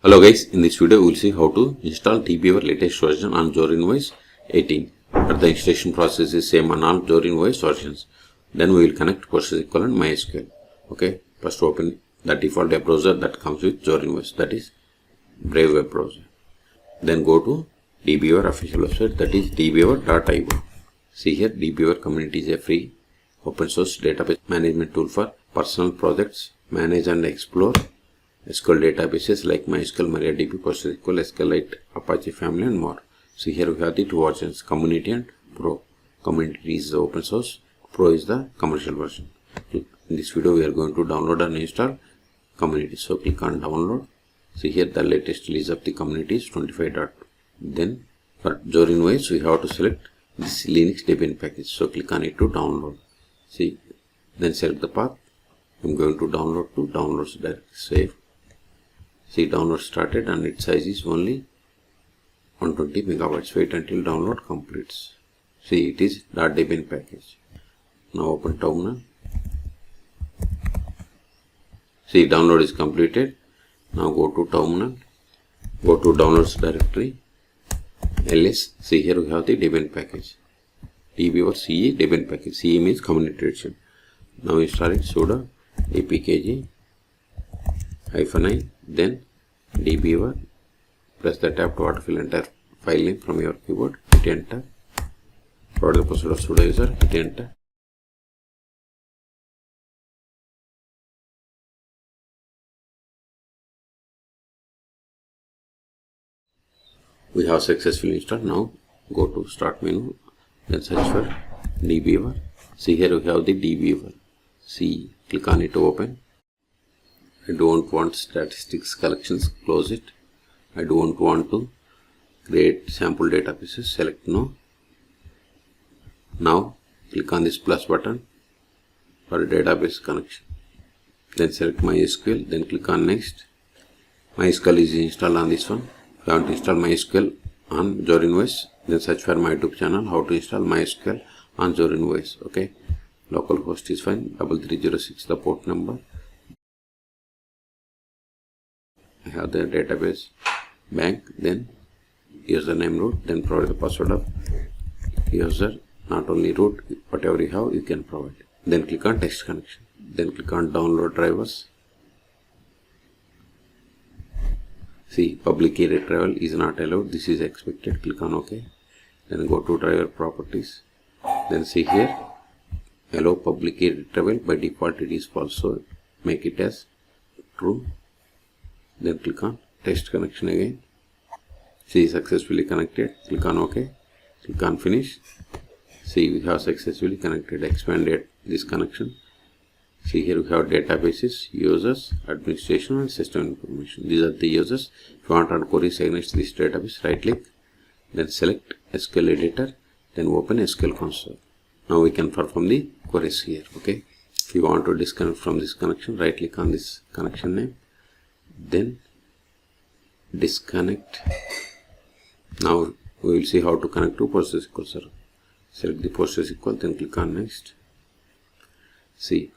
Hello guys, in this video we will see how to install DBeaver latest version on Zorin OS 18. But the installation process is same on all Zorin OS versions. Then we will connect PostgreSQL and MySQL. Okay, first open the default web browser that comes with Zorin OS, that is Brave web browser. Then go to DBeaver official website, that is dbeaver.io. See here, DBeaver community is a free open source database management tool for personal projects. Manage and explore SQL databases like MySQL, MariaDB, PostgreSQL, SQLite, Apache family and more. So here we have the two versions, Community and Pro. Community is the open source, Pro is the commercial version. In this video we are going to download and install Community. So click on download. See here the latest release of the Community is 25. Then for Zorin OS we have to select this Linux Debian package. So click on it to download. See, then select the path. I'm going to download to downloads direct save. See, download started and its size is only 120 megabytes. Wait until download completes. See, it is .debian package. Now open terminal. See, download is completed. Now go to terminal. Go to downloads directory. ls. See, here we have the Debian package. DBeaver CE Debian package. CE means community edition. Now install it sudo apkg -i, then DBeaver, press the tab to autofill enter file name from your keyboard, hit enter, provide the password of sudo user, hit enter. We have successfully installed. Now go to start menu, then search for DBeaver. See, here we have the DBeaver. See, click on it to open. I don't want statistics collections, close it. I don't want to create sample databases, select no. Now click on this plus button for database connection. Then select MySQL, then click on next. MySQL is installed on this one. If you want to install MySQL on Zorin OS, then search for my YouTube channel how to install MySQL on Zorin OS. Okay, localhost is fine, 3306 the port number. I have the database bank, then username root, then provide the password of user, not only root, whatever you have you can provide. Then click on text connection, then click on download drivers. See, public key retrieval is not allowed, this is expected, click on OK. Then go to driver properties, then see here allow public key retrieval, by default it is false, so make it as true. Then click on test connection again. See, successfully connected. Click on OK. Click on finish. See, we have successfully connected. Expanded this connection. See, here we have databases, users, administration and system information. These are the users. If you want to run queries against this database, right click. Then select SQL editor. Then open SQL console. Now we can perform the queries here. Okay. If you want to disconnect from this connection, right click on this connection name. Then disconnect. Now we will see how to connect to PostgreSQL server. Select the PostgreSQL, then click on next. See,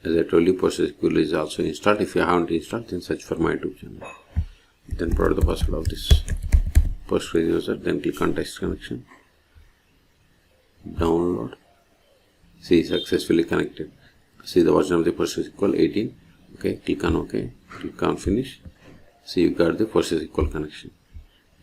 as I told you, PostgreSQL is also installed. If you haven't installed, then search for my YouTube channel. Then provide the password of this Postgres user, then click on text connection. Download. See, successfully connected. See the version of the PostgreSQL 18. Okay, click on OK, click on finish. See, you got the PostgreSQL connection.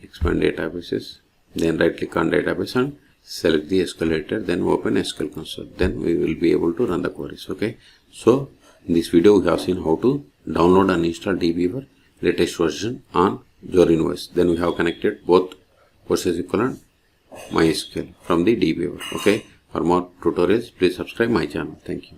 Expand databases, then right click on database and select the SQL editor, then open SQL console. Then we will be able to run the queries. Okay, so in this video we have seen how to download and install DBeaver latest version on Zorin OS. Then we have connected both PostgreSQL and MySQL from the DBeaver. Okay, for more tutorials please subscribe my channel. Thank you.